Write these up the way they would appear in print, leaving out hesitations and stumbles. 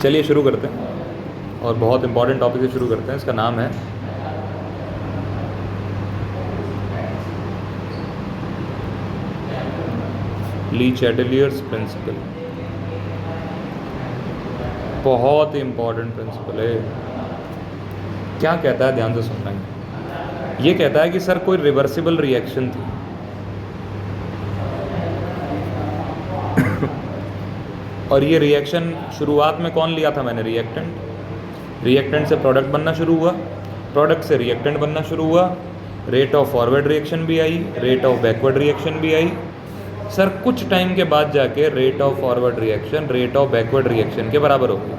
चलिए शुरू करते हैं और बहुत इंपॉर्टेंट टॉपिक से शुरू करते हैं। इसका नाम है ली चैटेलियर्स प्रिंसिपल। बहुत ही इंपॉर्टेंट प्रिंसिपल है। क्या कहता है, ध्यान से सुनना है। ये कहता है कि सर कोई रिवर्सिबल रिएक्शन थी और ये रिएक्शन शुरुआत में कौन लिया था मैंने? रिएक्टेंट से प्रोडक्ट बनना शुरू हुआ, प्रोडक्ट से रिएक्टेंट बनना शुरू हुआ, रेट ऑफ फॉरवर्ड रिएक्शन भी आई, रेट ऑफ बैकवर्ड रिएक्शन भी आई। सर कुछ टाइम के बाद जाके rate of forward reaction rate of backward reaction के बराबर हो गई।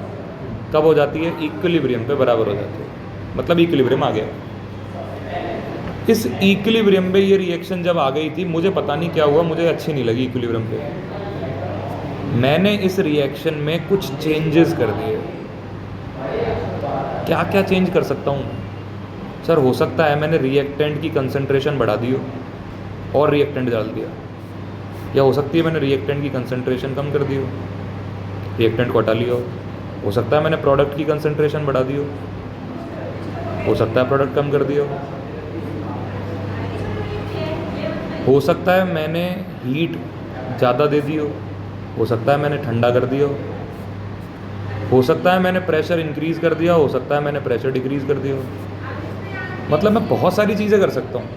कब हो जाती है? इक्विलिब्रियम पे बराबर हो जाती है, मतलब इक्विलिब्रियम आ गया। इस इक्विलिब्रियम पे ये रिएक्शन जब आ गई थी, मुझे पता नहीं क्या हुआ, मुझे अच्छी नहीं लगी इक्विलिब्रियम पे। मैंने इस रिएक्शन में कुछ चेंजेस कर दिए। क्या क्या चेंज कर सकता हूँ सर? हो सकता है मैंने रिएक्टेंट की कंसंट्रेशन बढ़ा दी हो और रिएक्टेंट डाल दिया, या हो सकती है मैंने रिएक्टेंट की कंसंट्रेशन कम कर दी हो, रिएक्टेंट को हटा लिया हो सकता है मैंने प्रोडक्ट की कंसंट्रेशन बढ़ा दी हो सकता है प्रोडक्ट कम कर दिया हो सकता है मैंने हीट ज़्यादा दे दी हो सकता है मैंने ठंडा कर दिया हो सकता है मैंने प्रेशर इंक्रीज़ कर दिया, हो सकता है मैंने प्रेशर डिक्रीज़ कर दिया हो। मतलब मैं बहुत सारी चीज़ें कर सकता हूँ।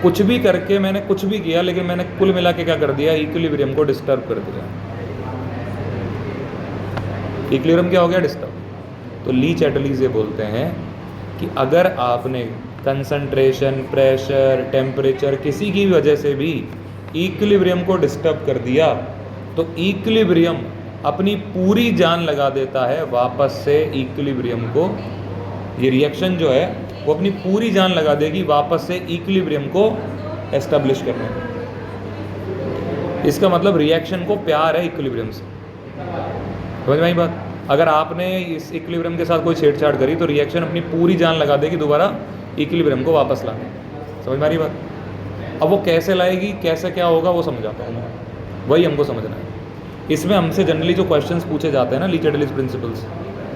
कुछ भी करके मैंने कुछ भी किया, लेकिन मैंने कुल मिला के क्या कर दिया? इक्विलिब्रियम को डिस्टर्ब कर दिया। इक्विलिब्रियम क्या हो गया? डिस्टर्ब। तो ली चैटलीज ये बोलते हैं कि अगर आपने कंसंट्रेशन, प्रेशर, टेम्परेचर किसी की वजह से भी इक्विलिब्रियम को डिस्टर्ब कर दिया, तो इक्विलिब्रियम अपनी पूरी जान लगा देता है वापस से इक्विलिब्रियम को। ये रिएक्शन जो है वो अपनी पूरी जान लगा देगी वापस से इक्विलिब्रियम को एस्टेब्लिश करने में। इसका मतलब रिएक्शन को प्यार है इक्विलिब्रियम से। समझ में आई बात? अगर आपने इस इक्विलिब्रियम के साथ कोई छेड़छाड़ करी तो रिएक्शन अपनी पूरी जान लगा देगी दोबारा इक्विलिब्रियम को वापस लाने। समझ में आ रही बात? अब वो कैसे लाएगी, कैसे क्या होगा, वो समझाता हूँ मैं, वही हमको समझना है। इसमें हमसे जनरली जो क्वेश्चंस पूछे जाते हैं ना ली चैटलीज प्रिंसिपल्स,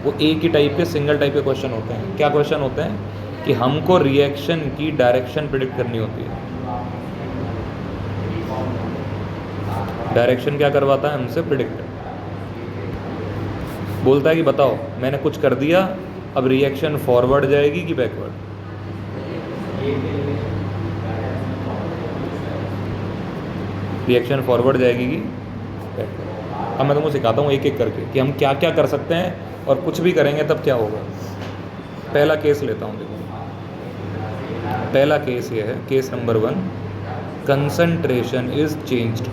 वो एक ही टाइप के, सिंगल टाइप के क्वेश्चन होते हैं। क्या क्वेश्चन होते हैं? कि हमको रिएक्शन की डायरेक्शन प्रेडिक्ट करनी होती है। डायरेक्शन क्या करवाता है हमसे? प्रेडिक्ट। बोलता है कि बताओ मैंने कुछ कर दिया, अब रिएक्शन फॉरवर्ड जाएगी कि बैकवर्ड? रिएक्शन फॉरवर्ड जाएगी कि बैकवर्ड? अब मैं तुमको सिखाता हूँ एक एक करके कि हम क्या क्या कर सकते हैं, और कुछ भी करेंगे तब क्या होगा। पहला केस लेता हूँ, देखो। पहला केस ये है, case number 1, concentration is changed.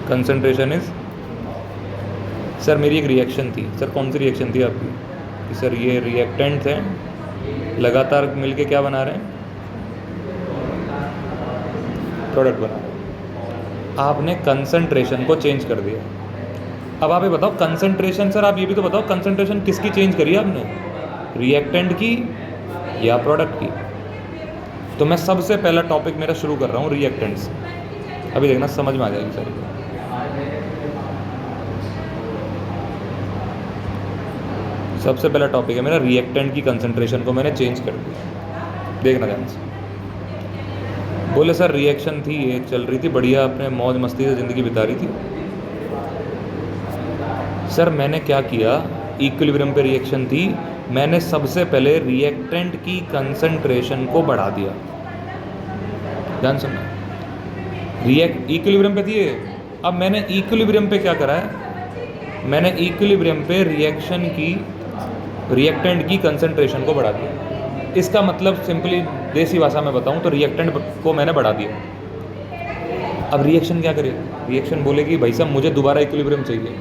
Concentration is, sir मेरी एक रिएक्शन थी। सर कौन सी रिएक्शन थी आपकी? कि सर ये रिएक्टेंट्स हैं, लगातार मिलके क्या बना रहे हैं? प्रोडक्ट बना रहे हैं। आपने कंसंट्रेशन को चेंज कर दिया। अब आप ये बताओ कंसंट्रेशन, सर आप ये भी तो बताओ कंसंट्रेशन किसकी चेंज करी आपने? रिएक्टेंट की या प्रोडक्ट की? तो मैं सबसे पहला टॉपिक मेरा शुरू कर रहा हूँ रिएक्टेंट से। अभी देखना समझ में आ जाएगी सर। सबसे पहला टॉपिक है मेरा, रिएक्टेंट की कंसंट्रेशन को मैंने चेंज कर दिया। देखना ध्यान से। बोले सर रिएक्शन थी, ये चल रही थी बढ़िया, अपने मौज मस्ती से ज़िंदगी बिता रही थी। सर मैंने क्या किया? इक्विलिब्रियम पे रिएक्शन थी, मैंने सबसे पहले रिएक्टेंट की कंसंट्रेशन को बढ़ा दिया। ध्यान सुनना। इक्विलिब्रियम पे थी, अब मैंने इक्विलिब्रियम पे क्या करा है? मैंने इक्विलिब्रियम पे रिएक्टेंट की कंसंट्रेशन को बढ़ा दिया। इसका मतलब सिंपली देसी भाषा में बताऊं तो रिएक्टेंट को मैंने बढ़ा दिया। अब रिएक्शन क्या करे? रिएक्शन बोलेगी भाई साहब मुझे दोबारा इक्विलिब्रियम चाहिए,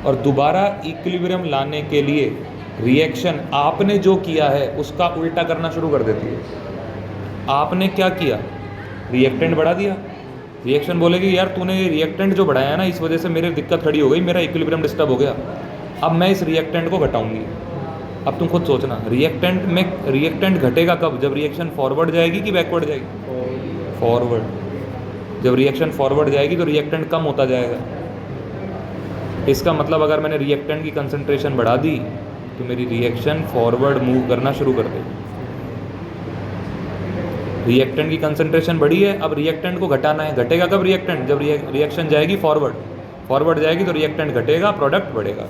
और दोबारा इक्विलिब्रियम लाने के लिए रिएक्शन आपने जो किया है उसका उल्टा करना शुरू कर देती है। आपने क्या किया? रिएक्टेंट बढ़ा दिया। रिएक्शन बोलेगी यार तूने रिएक्टेंट जो बढ़ाया ना, इस वजह से मेरी दिक्कत खड़ी हो गई, मेरा इक्विलिब्रियम डिस्टर्ब हो गया, अब मैं इस रिएक्टेंट को घटाऊंगी। अब तुम खुद सोचना, रिएक्टेंट घटेगा कब? जब रिएक्शन फॉरवर्ड जाएगी कि बैकवर्ड जाएगी? फॉरवर्ड। जब रिएक्शन फॉरवर्ड जाएगी तो रिएक्टेंट कम होता जाएगा। इसका मतलब अगर मैंने रिएक्टेंट की कंसंट्रेशन बढ़ा दी तो मेरी रिएक्शन फॉरवर्ड मूव करना शुरू कर देगी। रिएक्टेंट की कंसंट्रेशन बढ़ी है, अब रिएक्टेंट को घटाना है। घटेगा कब रिएक्टेंट? जब रिएक्शन जाएगी फॉरवर्ड जाएगी तो रिएक्टेंट घटेगा, प्रोडक्ट बढ़ेगा।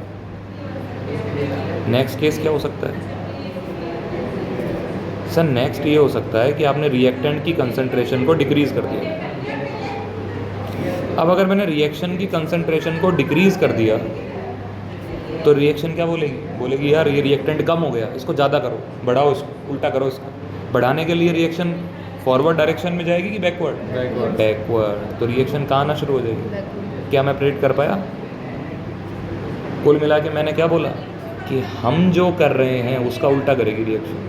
नेक्स्ट केस क्या हो सकता है सर? नेक्स्ट ये हो सकता है कि आपने रिएक्टेंट की कंसंट्रेशन को डिक्रीज़ कर दिया। अब अगर मैंने रिएक्शन की कंसंट्रेशन को डिक्रीज़ कर दिया तो रिएक्शन क्या बोलेगी यार ये रिएक्टेंट कम हो गया, इसको ज़्यादा करो, बढ़ाओ इसको, उल्टा करो इसको। बढ़ाने के लिए रिएक्शन फॉरवर्ड डायरेक्शन में जाएगी कि बैकवर्ड। तो रिएक्शन कहाँ आना शुरू हो जाएगी? क्या मैं प्रेडिक्ट कर पाया? कुल मिला के मैंने क्या बोला कि हम जो कर रहे हैं उसका उल्टा करेगी रिएक्शन।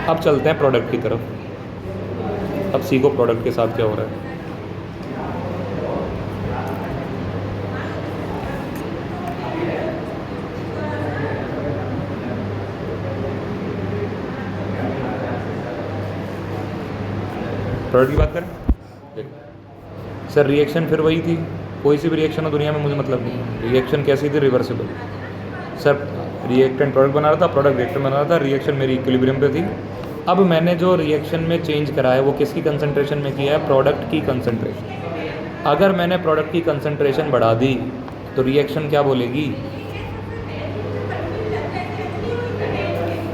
अब चलते हैं प्रोडक्ट की तरफ। अब सीखो प्रोडक्ट के साथ क्या हो रहा है। प्रोडक्ट की बात करें, देखो सर रिएक्शन फिर वही थी, कोई सी भी रिएक्शन हो दुनिया में मुझे मतलब नहीं। रिएक्शन कैसी थी? रिवर्सिबल। सर रिएक्टेंट प्रोडक्ट बना रहा था, प्रोडक्ट रिएक्टेंट बना रहा था, रिएक्शन मेरी इक्विलिब्रियम पे थी। अब मैंने जो रिएक्शन में चेंज करा है वो किसकी कंसंट्रेशन में किया है? प्रोडक्ट की कंसंट्रेशन। अगर मैंने प्रोडक्ट की कंसंट्रेशन बढ़ा दी तो रिएक्शन क्या बोलेगी?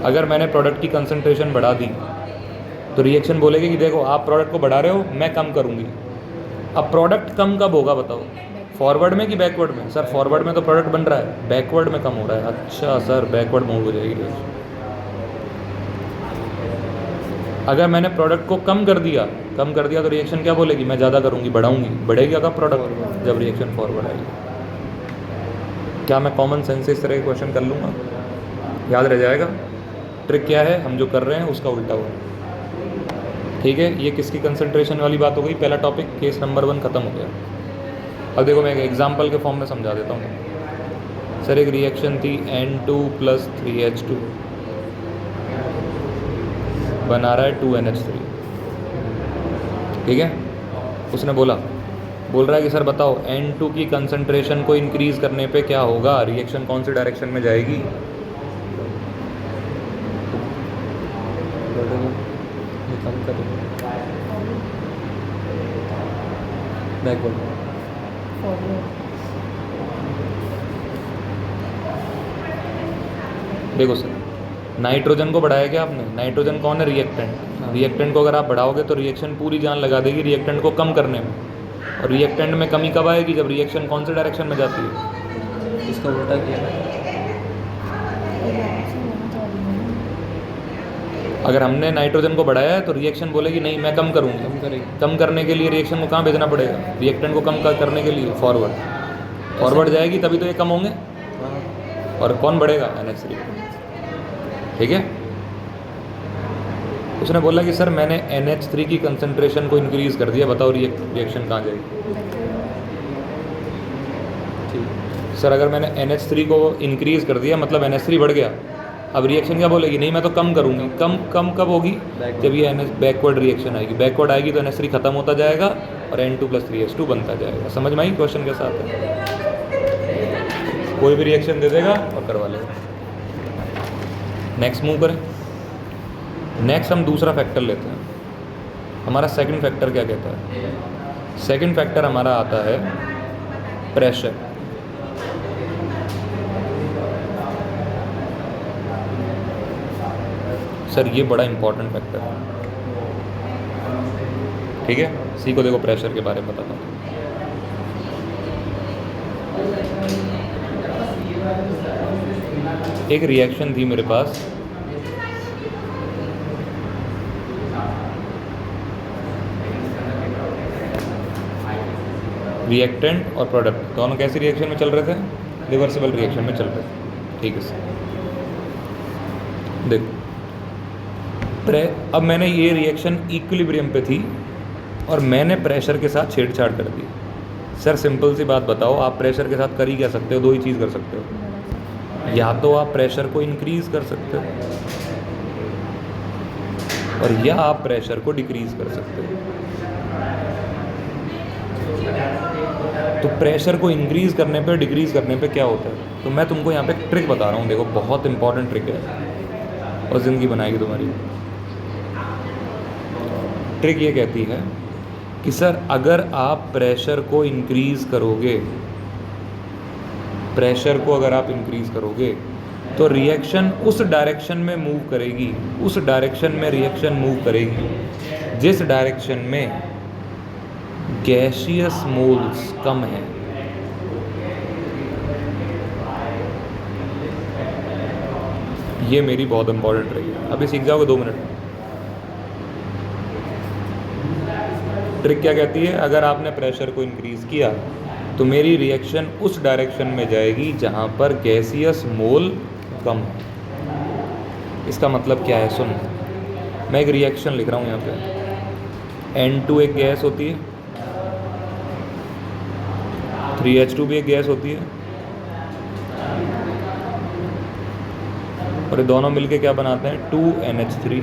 अगर मैंने प्रोडक्ट की कंसंट्रेशन बढ़ा दी तो रिएक्शन बोलेगी कि देखो आप प्रोडक्ट को बढ़ा रहे हो, मैं कम करूँगी। अब प्रोडक्ट कम कब होगा बताओ? फॉरवर्ड में कि बैकवर्ड में? सर फॉरवर्ड में तो प्रोडक्ट बन रहा है, बैकवर्ड में कम हो रहा है। अच्छा सर बैकवर्ड मूव हो जाएगी रिएक्शन। अगर मैंने प्रोडक्ट को कम कर दिया तो रिएक्शन क्या बोलेगी? मैं ज़्यादा करूँगी, बढ़ाऊँगी। बढ़ेगी कब प्रोडक्ट? जब रिएक्शन फॉरवर्ड आएगी। क्या मैं कॉमन सेंस से इस तरह के क्वेश्चन कर लूँगा? याद रह जाएगा। ट्रिक क्या है? हम जो कर रहे हैं उसका उल्टा हुआ। ठीक है, ये किसकी कंसंट्रेशन वाली बात हो गई। पहला टॉपिक केस नंबर 1 ख़त्म हो गया। अब देखो मैं एक एग्जाम्पल के फॉर्म में समझा देता हूँ। सर एक रिएक्शन थी N2 + 3H2 बना रहा है 2NH3। ठीक है, उसने बोल रहा है कि सर बताओ N2 की कंसंट्रेशन को इंक्रीज़ करने पे क्या होगा? रिएक्शन कौन सी डायरेक्शन में जाएगी? बैकवर्ड। देखो सर नाइट्रोजन को बढ़ाया क्या आपने? नाइट्रोजन कौन है? रिएक्टेंट। रिएक्टेंट को अगर आप बढ़ाओगे तो रिएक्शन पूरी जान लगा देगी रिएक्टेंट को कम करने में। और रिएक्टेंट में कमी कब आएगी? जब रिएक्शन कौन से डायरेक्शन में जाती है? इसका उल्टा किया। अगर हमने नाइट्रोजन को बढ़ाया है तो रिएक्शन बोलेगी नहीं मैं कम करूँगी। कम करने के लिए रिएक्शन को कहाँ भेजना पड़ेगा? रिएक्टेंट को कम करने के लिए फॉरवर्ड जाएगी, तभी तो ये कम होंगे। और कौन बढ़ेगा? NH3। ठीक है, उसने बोला कि सर मैंने NH3 की कंसंट्रेशन को इंक्रीज़ कर दिया, बताओ रिएक्शन कहाँ जाएगी? सर अगर मैंने NH3 को इंक्रीज़ कर दिया मतलब NH3 बढ़ गया। अब रिएक्शन क्या बोलेगी? नहीं मैं तो कम करूँगी। कम कब होगी? जब ये बैकवर्ड रिएक्शन आएगी। बैकवर्ड आएगी तो NH3 खत्म होता जाएगा और N2 + 3H2 बनता जाएगा। समझ में आई क्वेश्चन के साथ है? कोई भी रिएक्शन दे देगा और करवा लेगा। नेक्स्ट मूव करें। नेक्स्ट हम दूसरा फैक्टर लेते हैं। हमारा सेकंड फैक्टर क्या कहता है? सेकंड फैक्टर हमारा आता है प्रेशर। सर ये बड़ा इंपॉर्टेंट फैक्टर है। ठीक है, सी को देखो प्रेशर के बारे में बताता हूँ। एक रिएक्शन थी मेरे पास, रिएक्टेंट और प्रोडक्ट दोनों कैसी रिएक्शन में चल रहे थे? रिवर्सिबल रिएक्शन में चल रहे थे। ठीक है सर, देखो अब मैंने ये रिएक्शन इक्विलिब्रियम पे थी और मैंने प्रेशर के साथ छेड़छाड़ कर दी। सर सिंपल सी बात बताओ, आप प्रेशर के साथ कर ही क्या सकते हो? दो ही चीज़ कर सकते हो, या तो आप प्रेशर को इंक्रीज़ कर सकते हो और या आप प्रेशर को डिक्रीज़ कर सकते हो। तो प्रेशर को इंक्रीज़ करने पे डिक्रीज़ करने पे क्या होता है? तो मैं तुमको यहाँ पे एक ट्रिक बता रहा हूँ, देखो बहुत इंपॉर्टेंट ट्रिक है और ज़िंदगी बनाएगी तुम्हारी। ट्रिक ये कहती है कि सर अगर आप प्रेशर को इंक्रीज़ करोगे, प्रेशर को अगर आप इंक्रीज़ करोगे तो रिएक्शन उस डायरेक्शन में मूव करेगी, उस डायरेक्शन में रिएक्शन मूव करेगी जिस डायरेक्शन में गैसियस मोल्स कम है। ये मेरी बहुत इंपॉर्टेंट रही है, अभी सीख जाओगे 2 मिनट में। ट्रिक क्या कहती है? अगर आपने प्रेशर को इंक्रीज़ किया तो मेरी रिएक्शन उस डायरेक्शन में जाएगी जहाँ पर गैसियस मोल कम है। इसका मतलब क्या है? सुन, मैं एक रिएक्शन लिख रहा हूँ यहाँ पे। N2 एक गैस होती है, 3H2 भी एक गैस होती है, और ये दोनों मिलके क्या बनाते हैं? 2NH3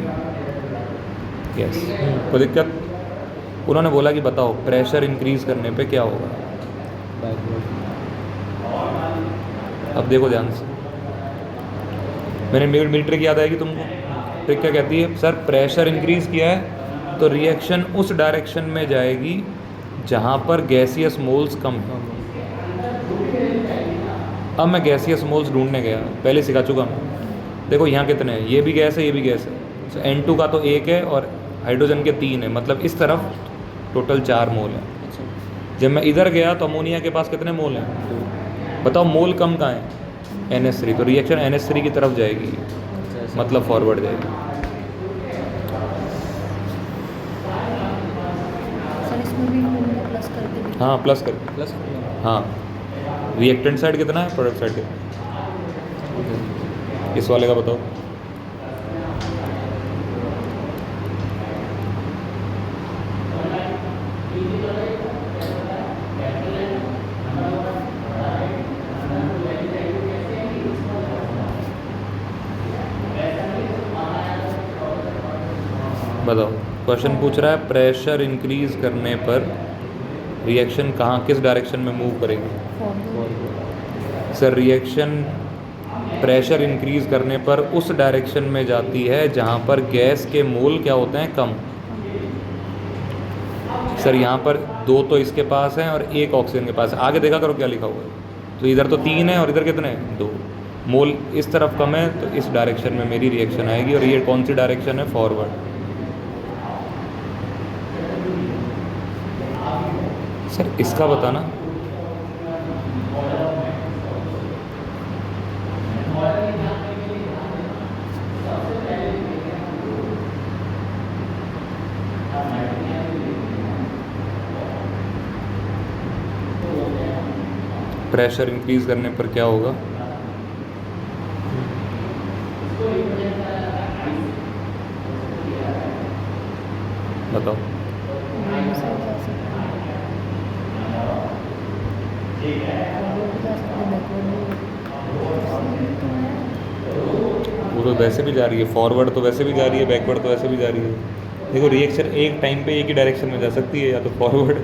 gas. कोई दिक्कत? उन्होंने बोला कि बताओ प्रेशर इंक्रीज़ करने पे क्या होगा। अब देखो ध्यान से, मैंने मेरी ट्रिक याद आएगी तुमको। ट्रिक क्या कहती है? सर प्रेशर इंक्रीज़ किया है तो रिएक्शन उस डायरेक्शन में जाएगी जहाँ पर गैसियस मोल्स कम है। अब मैं गैसियस मोल्स ढूंढने गया, पहले सिखा चुका मैं। देखो यहाँ कितने हैं, ये भी गैस है, ये भी गैस है। तो N2 का तो 1 है और हाइड्रोजन के 3 है, मतलब इस तरफ टोटल 4 मोल हैं। जब मैं इधर गया तो अमोनिया के पास कितने मोल हैं? बताओ मोल कम कहाँ है? NH3। तो रिएक्शन NH3 की तरफ जाएगी, मतलब फॉरवर्ड जाएगी। हाँ प्लस कर, हाँ। रिएक्टेंट साइड कितना है, प्रोडक्ट साइड कितना? इस वाले का बताओ। बताओ, क्वेश्चन पूछ रहा है प्रेशर इंक्रीज करने पर रिएक्शन कहाँ, किस डायरेक्शन में मूव करेगी? सर रिएक्शन प्रेशर इंक्रीज करने पर उस डायरेक्शन में जाती है जहाँ पर गैस के मोल क्या होते हैं? कम। सर यहाँ पर 2 तो इसके पास हैं और 1 ऑक्सीजन के पास है। आगे देखा करो क्या लिखा हुआ है। तो इधर तो 3 है और इधर कितने हैं? 2 मोल इस तरफ कम है, तो इस डायरेक्शन में मेरी रिएक्शन आएगी। और ये कौन सी डायरेक्शन है? फॉरवर्ड। सर इसका बताना। प्रेशर इंक्रीज करने पर क्या होगा? बताओ। वो तो वैसे भी जा रही है, फॉरवर्ड तो वैसे भी जा रही है, बैकवर्ड तो वैसे भी जा रही है। देखो रिएक्शन एक टाइम पे एक ही डायरेक्शन में जा सकती है, या तो फॉरवर्ड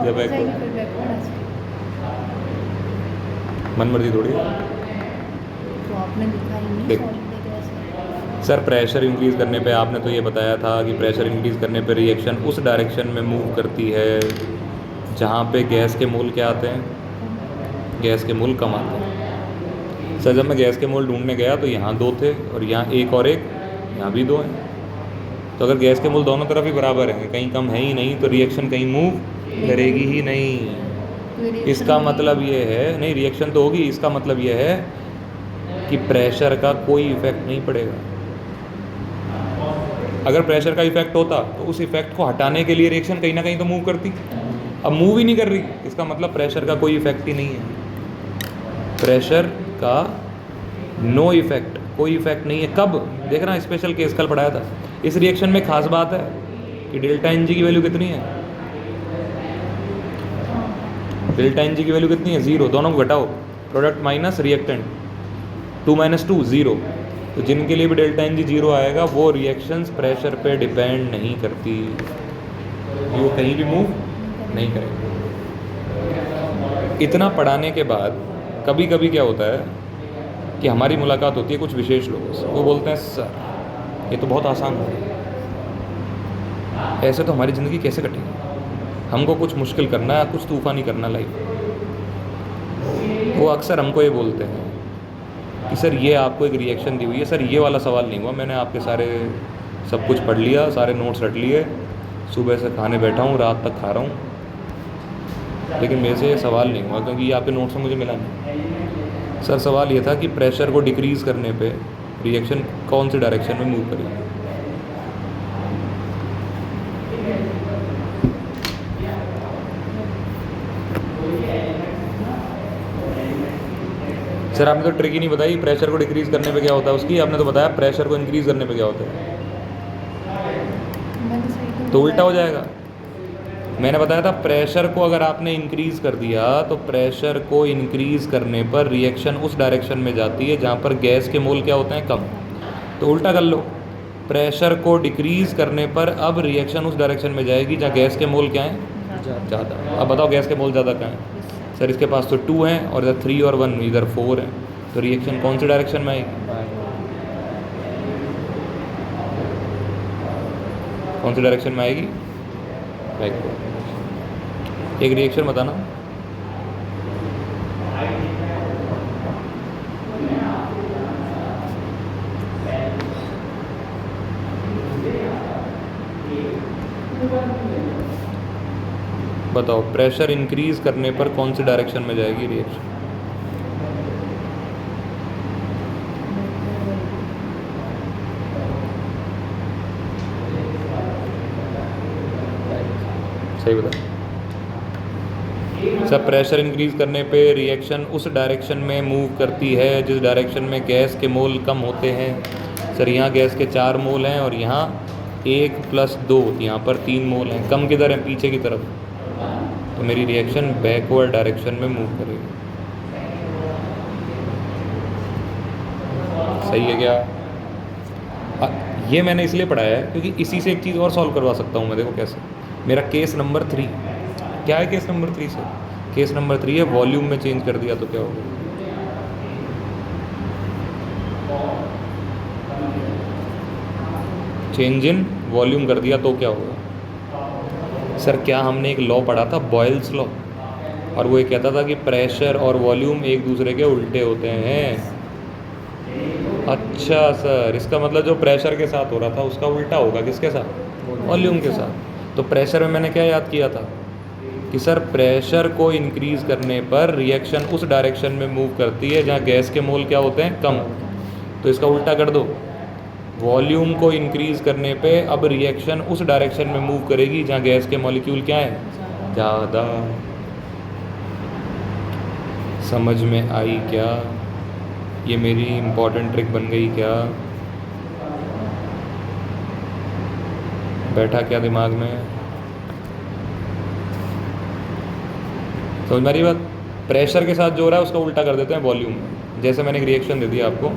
या बैकवर्ड। मन मर्जी थोड़ी है। तो आपने दिखाई नहीं। देख सर, प्रेशर इंक्रीज़ करने पे आपने तो ये बताया था कि प्रेशर इंक्रीज़ करने पे रिएक्शन उस डायरेक्शन में मूव करती है जहाँ पे गैस के मोल क्या आते हैं? गैस के मोल कम आते हैं। सर जब मैं गैस के मोल ढूंढने गया तो यहाँ 2 थे और यहाँ 1 और 1, यहाँ भी 2 हैं। तो अगर गैस के मोल दोनों तरफ ही बराबर हैं, कहीं कम है ही नहीं, तो रिएक्शन कहीं मूव करेगी ही नहीं। इसका मतलब ये है, नहीं रिएक्शन तो होगी, इसका मतलब ये है कि प्रेशर का कोई इफेक्ट नहीं पड़ेगा। अगर प्रेशर का इफेक्ट होता तो उस इफेक्ट को हटाने के लिए रिएक्शन कहीं ना कहीं तो मूव करती। अब मूव ही नहीं कर रही, इसका मतलब प्रेशर का कोई इफेक्ट ही नहीं है। प्रेशर का नो इफेक्ट, कोई इफेक्ट नहीं है। कब? देखना स्पेशल केस कल पढ़ाया था। इस रिएक्शन में खास बात है कि डेल्टा Ng की वैल्यू कितनी है? डेल्टा एन जी की वैल्यू कितनी है 0, दोनों को घटाओ, प्रोडक्ट माइनस रिएक्टेंट, 2 - 2 0। तो जिनके लिए भी डेल्टा एन जी 0 आएगा वो रिएक्शंस प्रेशर पे डिपेंड नहीं करती, वो कहीं भी मूव नहीं करेंगे। इतना पढ़ाने के बाद कभी कभी क्या होता है कि हमारी मुलाकात होती है कुछ विशेष लोगों से, वो बोलते हैं सर ये तो बहुत आसान हो गया, ऐसे तो हमारी ज़िंदगी कैसे कटेगी, हमको कुछ मुश्किल करना है, कुछ तूफ़ानी करना लाइफ। वो अक्सर हमको ये बोलते हैं कि सर ये आपको एक रिएक्शन दी हुई है, सर ये वाला सवाल नहीं हुआ, मैंने आपके सारे सब कुछ पढ़ लिया, सारे नोट्स रट लिए, सुबह से खाने बैठा हूँ, रात तक खा रहा हूँ, लेकिन मेरे से ये सवाल नहीं हुआ क्योंकि ये आपके नोट्स में मुझे मिला नहीं। सर सवाल ये था कि प्रेशर को डिक्रीज़ करने पे रिएक्शन कौन सी डायरेक्शन में मूव करेगी। सर आपने तो ट्रिक ही नहीं बताई, प्रेशर को डिक्रीज़ करने पे क्या होता है उसकी, आपने तो बताया प्रेशर को इंक्रीज़ करने पे क्या होता है, मैंने सही तो उल्टा हो जाएगा। मैंने बताया था प्रेशर को अगर आपने इंक्रीज़ कर दिया तो प्रेशर को इंक्रीज़ करने पर रिएक्शन उस डायरेक्शन में जाती है जहाँ पर गैस के मोल क्या होते हैं कम, तो उल्टा कर लो, प्रेशर को डिक्रीज़ करने पर अब रिएक्शन उस डायरेक्शन में जाएगी जहाँ गैस के मोल क्या हैं ज़्यादा। अब बताओ गैस के मोल ज़्यादा कहाँ हैं, सर इसके पास तो 2 हैं और इधर 3 और 1 इधर 4 है, तो रिएक्शन कौन सी डायरेक्शन में आएगी, कौन सी डायरेक्शन में आएगी, बैकवर्ड। एक रिएक्शन बताना, बताओ प्रेशर इंक्रीज करने पर कौन सी डायरेक्शन में जाएगी रिएक्शन। सही बता, सब प्रेशर इंक्रीज करने पे रिएक्शन उस डायरेक्शन में मूव करती है जिस डायरेक्शन में गैस के मोल कम होते हैं। सर यहाँ गैस के 4 मोल हैं और यहाँ 1 + 2, यहाँ पर 3 मोल हैं, कम किधर है पीछे की तरफ, तो मेरी रिएक्शन बैकवर्ड डायरेक्शन में मूव करेगी। सही है क्या? ये मैंने इसलिए पढ़ाया है क्योंकि इसी से एक चीज़ और सॉल्व करवा सकता हूँ मैं, देखो कैसे। मेरा केस नंबर 3 क्या है, case number 3 sir, case number 3 है वॉल्यूम में चेंज कर दिया तो क्या होगा, चेंज इन वॉल्यूम कर दिया तो क्या होगा। सर क्या हमने एक लॉ पढ़ा था बॉयल्स लॉ, और वो ये कहता था कि प्रेशर और वॉल्यूम एक दूसरे के उल्टे होते हैं। अच्छा सर, इसका मतलब जो प्रेशर के साथ हो रहा था उसका उल्टा होगा किसके साथ, वॉल्यूम के साथ। तो प्रेशर में मैंने क्या याद किया था कि सर प्रेशर को इंक्रीज़ करने पर रिएक्शन उस डायरेक्शन में मूव करती है जहाँ गैस के मोल क्या होते हैं कम, तो इसका उल्टा कर दो, वॉल्यूम को इंक्रीज़ करने पे अब रिएक्शन उस डायरेक्शन में मूव करेगी जहाँ गैस के मॉलिक्यूल क्या है ज़्यादा। समझ में आई क्या? ये मेरी इम्पोर्टेंट ट्रिक बन गई क्या? बैठा क्या दिमाग में? समझ में आ रही बात? प्रेशर के साथ जो हो रहा है उसका उल्टा कर देते हैं वॉल्यूम में। जैसे मैंने एक रिएक्शन दे दिया आपको,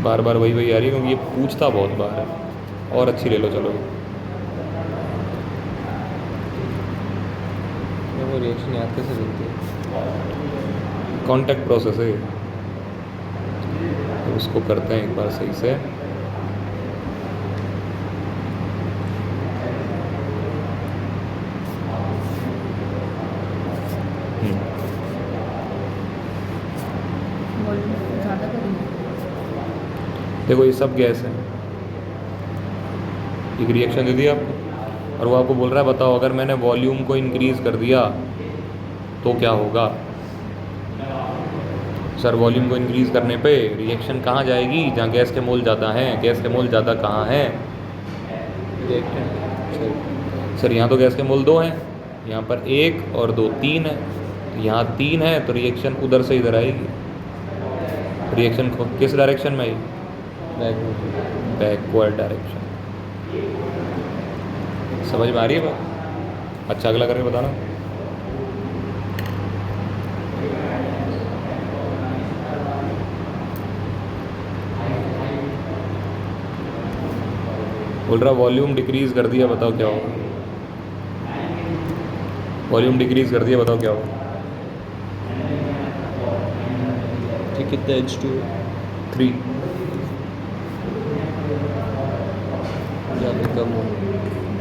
बार बार वही आ रही है क्योंकि ये पूछता बहुत बार है, और अच्छी ले लो चलो। वो रिएक्शन याद कैसे चलती है? कांटेक्ट प्रोसेस है, तो उसको करते हैं एक बार सही से। वॉल्यूम ज़्यादा करेंगे। देखो ये सब गैस है, एक रिएक्शन दे दिया आपको और वो आपको बोल रहा है बताओ अगर मैंने वॉल्यूम को इंक्रीज़ कर दिया तो क्या होगा। सर वॉल्यूम को इंक्रीज़ करने पे रिएक्शन कहाँ जाएगी जहाँ गैस के मोल ज़्यादा हैं। गैस के मोल ज़्यादा कहाँ हैं? रिएक्टेंट। सर यहाँ तो गैस के मोल 2 हैं, यहाँ पर 1 और 2 3 है, यहाँ 3 है तो रिएक्शन उधर से इधर आएगी। रिएक्शन किस डायरेक्शन में आएगी? Backward direction. समझ में आ रही है बात? अच्छा अगला करके बताना। बोल रहा वॉल्यूम डिक्रीज कर दिया, बताओ क्या होगा। वॉल्यूम डिक्रीज कर दिया, बताओ क्या होगा। ये कितना H2 3। या फिर कम हो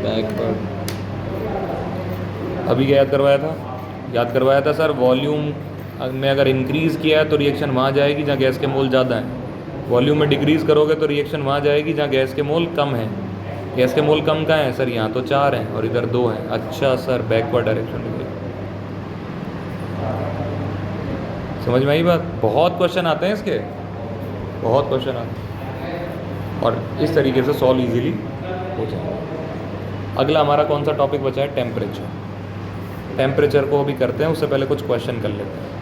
बैकवर्ड। अभी क्या याद करवाया था? याद करवाया था सर, वॉल्यूम में अगर इंक्रीज़ किया है तो रिएक्शन वहाँ जाएगी जहाँ गैस के मोल ज़्यादा हैं। वॉल्यूम में डिक्रीज़ करोगे तो रिएक्शन वहाँ जाएगी जहाँ गैस के मोल कम हैं। गैस के मोल कम कहाँ हैं सर? यहाँ तो 4 हैं और इधर 2 हैं। अच्छा सर, बैकवर्ड डायरेक्शन में। समझ में आई बात? बहुत क्वेश्चन आते हैं इसके, बहुत क्वेश्चन आते हैं और इस तरीके से सॉल्व इजीली हो जाएगा। अगला हमारा कौन सा टॉपिक बचा है? टेम्परेचर। टेम्परेचर को अभी करते हैं, उससे पहले कुछ क्वेश्चन कर लेते हैं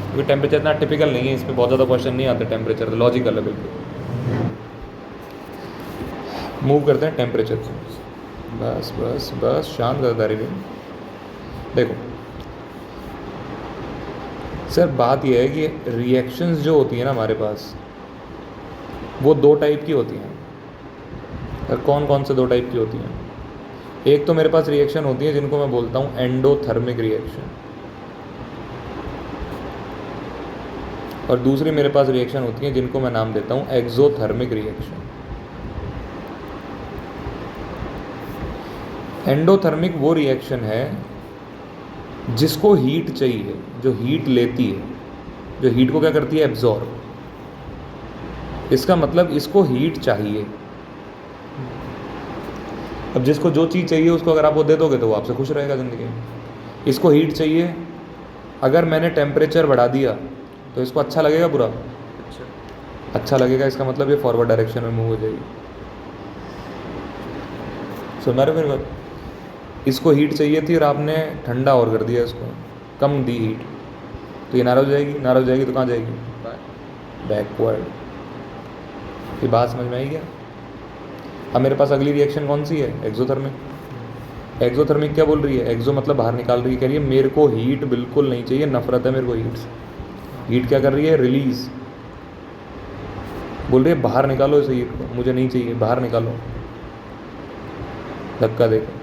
क्योंकि टेम्परेचर इतना टिपिकल नहीं है, इस पर बहुत ज़्यादा क्वेश्चन नहीं आते। टेम्परेचर तो लॉजिकल है बिल्कुल। मूव करते हैं टेम्परेचर से। बस बस बस शांत गद्दारी में। देखो सर, बात यह है कि रिएक्शंस जो होती हैं ना हमारे पास, वो 2 टाइप की होती हैं। और कौन कौन से 2 टाइप की होती हैं? एक तो मेरे पास रिएक्शन होती है जिनको मैं बोलता हूँ एंडोथर्मिक रिएक्शन, और दूसरी मेरे पास रिएक्शन होती है जिनको मैं नाम देता हूँ एक्सोथर्मिक रिएक्शन। एंडोथर्मिक वो रिएक्शन है जिसको हीट चाहिए, जो हीट लेती है, जो हीट को क्या करती है? एब्जॉर्ब। इसका मतलब इसको हीट चाहिए। अब जिसको जो चीज़ चाहिए उसको अगर आप वो दे दोगे तो वो आपसे खुश रहेगा ज़िंदगी में। इसको हीट चाहिए, अगर मैंने टेम्परेचर बढ़ा दिया तो इसको अच्छा लगेगा बुरा? अच्छा लगेगा। इसका मतलब ये फॉरवर्ड डायरेक्शन में मूव हो जाएगी। सुन रहे हो मेरी बात? इसको हीट चाहिए थी और आपने ठंडा और कर दिया, इसको कम दी हीट, तो ये नाराज़ हो जाएगी। नाराज़ हो जाएगी तो कहाँ जाएगी? बैकवर्ड। ये बात समझ में आई क्या? अब मेरे पास अगली रिएक्शन कौन सी है? एक्सोथर्मिक। एक्सोथर्मिक क्या बोल रही है? एक्सो मतलब बाहर निकाल रही है, कह रही है मेरे को हीट बिल्कुल नहीं चाहिए, नफरत है मेरे को हीट से। हीट क्या कर रही है? रिलीज। बोल रही है बाहर निकालो इस हीट को, मुझे नहीं चाहिए, बाहर निकालो। धक्का देकर।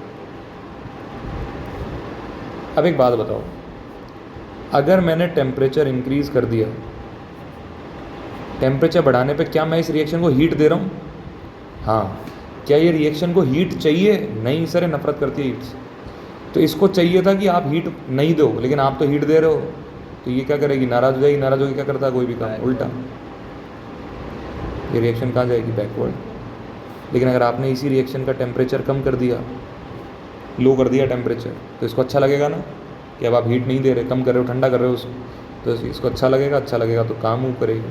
अब एक बात बताओ, अगर मैंने टेम्परेचर इंक्रीज कर दिया, टेम्परेचर बढ़ाने पे क्या मैं इस रिएक्शन को हीट दे रहा हूँ? हाँ। क्या ये रिएक्शन को हीट चाहिए? नहीं सर, ये नफरत करती है हीट से। तो इसको चाहिए था कि आप हीट नहीं दो, लेकिन आप तो हीट दे रहे हो, तो ये क्या करेगी? नाराज़ हो जाएगी। नाराज़ होगी क्या करता है? कोई भी काम उल्टा। ये रिएक्शन कहाँ जाएगी? बैकवर्ड। लेकिन अगर आपने इसी रिएक्शन का टेम्परेचर कम कर दिया, लो कर दिया टेम्परेचर, तो इसको अच्छा लगेगा ना कि अब आप हीट नहीं दे रहे, कम कर रहे हो, ठंडा कर रहे हो उसको, तो इसको अच्छा लगेगा। अच्छा लगेगा तो काम मूव करेगी।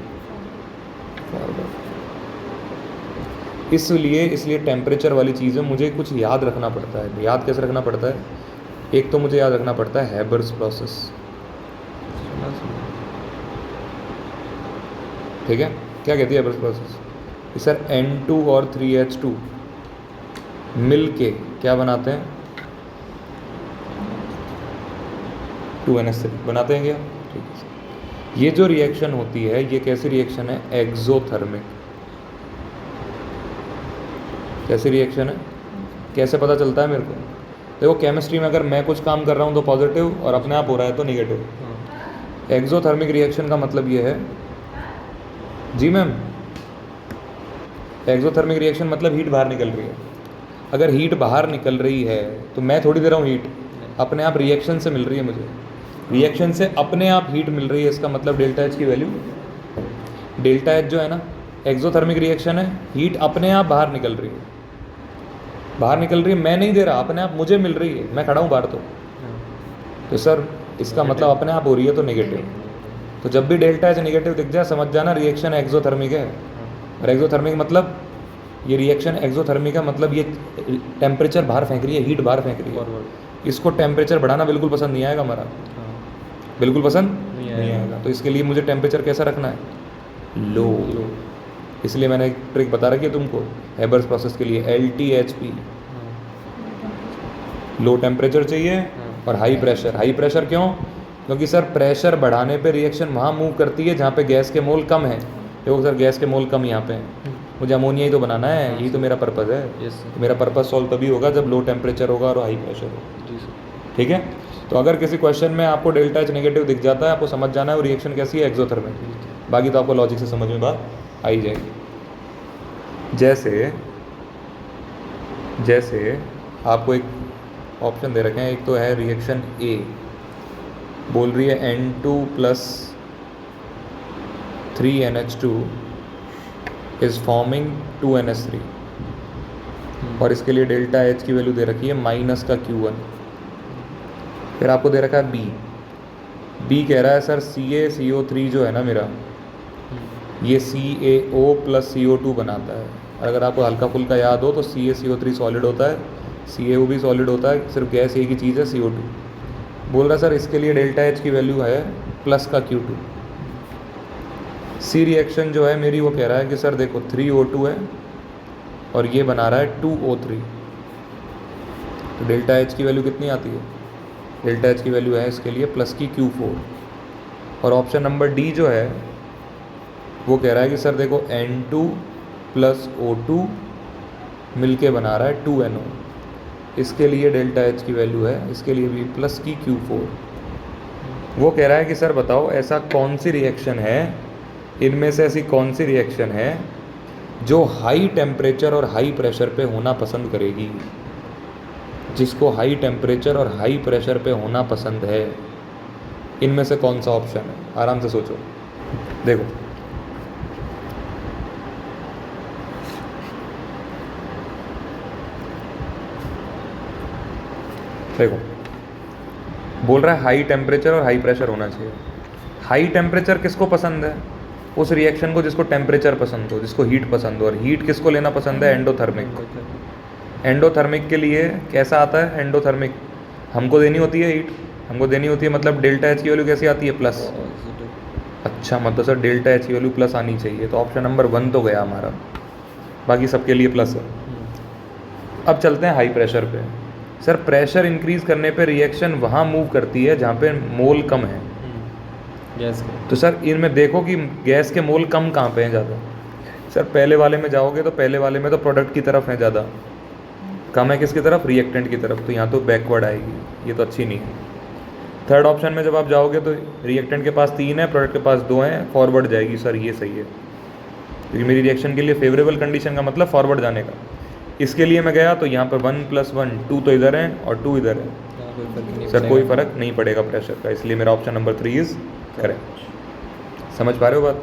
इसलिए टेम्परेचर वाली चीज़ें मुझे कुछ याद रखना पड़ता है। याद कैसे रखना पड़ता है? एक तो मुझे याद रखना पड़ता है हैबर्स प्रोसेस। ठीक है? क्या कहती है हैबर्स प्रोसेस? सर N2 और 3H2 मिल के क्या बनाते हैं? 2NH3 बनाते हैं क्या? ठीक है। ये जो रिएक्शन होती है, ये कैसी रिएक्शन है? एक्सोथर्मिक। कैसी रिएक्शन है? कैसे पता चलता है मेरे को? देखो केमिस्ट्री में अगर मैं कुछ काम कर रहा हूँ तो पॉजिटिव और अपने आप हो रहा है तो नेगेटिव। एक्सोथर्मिक रिएक्शन का मतलब ये है जी मैम, एक्सोथर्मिक रिएक्शन मतलब हीट बाहर निकल रही है। अगर हीट बाहर निकल रही है तो मैं थोड़ी दे रहा हूँ हीट, अपने आप रिएक्शन से मिल रही है मुझे। रिएक्शन से अपने आप हीट मिल रही है, इसका मतलब डेल्टा एच की वैल्यू, डेल्टा एच जो है ना, एक्सोथर्मिक रिएक्शन है, हीट अपने आप बाहर निकल रही है। बाहर निकल रही है, मैं नहीं दे रहा, अपने आप मुझे मिल रही है, मैं खड़ा हूँ बाहर तो सर इसका मतलब अपने आप हो रही है तो नेगेटिव। तो जब भी डेल्टा एच नेगेटिव दिख जाए समझ जाना रिएक्शन एक्सोथर्मिक है। और एक्सोथर्मिक मतलब ये रिएक्शन एक्सोथर्मिक है, मतलब ये टेम्परेचर बाहर फेंक रही है, हीट बाहर फेंक रही है। इसको टेम्परेचर बढ़ाना बिल्कुल पसंद नहीं आएगा हमारा, बिल्कुल पसंद नहीं आएगा। तो इसके लिए मुझे टेम्परेचर कैसा रखना है? लो। इसलिए मैंने एक ट्रिक बता रखी है तुमको हैबर्स प्रोसेस के लिए, LTHP। लो टेम्परेचर चाहिए और हाई प्रेशर। हाई प्रेशर क्यों? क्योंकि सर प्रेशर बढ़ाने पे रिएक्शन वहाँ मूव करती है जहाँ पे गैस के मोल कम है। देखो सर गैस के मोल कम यहाँ पे हैं, मुझे अमोनिया ही तो बनाना है, यही तो मेरा पर्पज़ है। Yes sir. तो मेरा पर्पज़ सॉल्व तभी होगा जब लो टेम्परेचर होगा और हाई प्रेशर होगा। जी सर। ठीक है, तो अगर किसी क्वेश्चन में आपको डेल्टा एच नेगेटिव दिख जाता है, आपको समझ जाना है वो रिएक्शन कैसी है, एक्सोथर्मिक। बाकी तो आपको लॉजिक से समझ में बात आ ही जाएगी। जैसे आपको एक ऑप्शन दे रखे हैं, एक तो है रिएक्शन ए, बोल रही है N2 plus 3NH2 is forming 2NH3 और इसके लिए डेल्टा एच की वैल्यू दे रखी है माइनस का Q1। फिर आपको दे रखा है बी कह रहा है सर CaCO3 जो है ना मेरा, ये CaO प्लस CO2 बनाता है। अगर आपको हल्का फुल्का याद हो तो CaCO3 सॉलिड होता है, CaO भी सॉलिड होता है, सिर्फ गैस एक ही चीज़ है CO2। बोल रहा सर इसके लिए डेल्टा एच की वैल्यू है प्लस का Q2। सी रिएक्शन जो है मेरी वो कह रहा है कि सर देखो 3O2 है और ये बना रहा है 2O3, तो डेल्टा एच की वैल्यू कितनी आती है? डेल्टा एच की वैल्यू है इसके लिए प्लस की Q4। और ऑप्शन नंबर डी जो है वो कह रहा है कि सर देखो N2 प्लस O2 मिलके बना रहा है 2NO, इसके लिए डेल्टा एच की वैल्यू है इसके लिए भी प्लस की Q4। वो कह रहा है कि सर बताओ ऐसा कौन सी रिएक्शन है, इनमें से ऐसी कौन सी रिएक्शन है जो हाई टेम्परेचर और हाई प्रेशर पे होना पसंद करेगी। जिसको हाई टेम्परेचर और हाई प्रेशर पे होना पसंद है, इनमें से कौन सा ऑप्शन है? आराम से सोचो। देखो बोल रहा है हाई टेम्परेचर और हाई प्रेशर होना चाहिए। हाई टेम्परेचर किसको पसंद है? उस रिएक्शन को जिसको टेम्परेचर पसंद हो, जिसको हीट पसंद हो। और हीट किसको लेना पसंद है? एंडोथर्मिक। एंडोथर्मिक के लिए कैसा आता है? एंडोथर्मिक हमको देनी होती है हीट, हमको देनी होती है, मतलब डेल्टा एच की वैल्यू कैसी आती है? प्लस। अच्छा, मतलब सर डेल्टा एच की वैल्यू प्लस आनी चाहिए, तो ऑप्शन नंबर 1 तो गया हमारा, बाकी सबके लिए प्लस है। अब चलते हैं हाई प्रेशर पे। सर प्रेशर इंक्रीज करने पे रिएक्शन वहाँ मूव करती है जहाँ पे मोल कम है। गैस तो सर इनमें देखो कि गैस के मोल कम कहाँ पे हैं ज़्यादा। सर पहले वाले में जाओगे तो पहले वाले में तो प्रोडक्ट की तरफ है ज़्यादा, कम है किसकी तरफ? रिएक्टेंट की तरफ, तो यहाँ तो बैकवर्ड आएगी, ये तो अच्छी नहीं है। थर्ड ऑप्शन में जब आप जाओगे तो रिएक्टेंट के पास 3 है, प्रोडक्ट के पास 2 हैं, फॉरवर्ड जाएगी। सर ये सही है, क्योंकि मेरी रिएक्शन के लिए फेवरेबल कंडीशन का मतलब फॉरवर्ड जाने का। इसके लिए मैं गया तो यहाँ पर 1 + 1 2 तो इधर है और 2 इधर है। सर कोई फ़र्क नहीं पड़ेगा प्रेशर का, इसलिए मेरा ऑप्शन नंबर 3 इज़ करेक्ट। समझ पा रहे हो बात?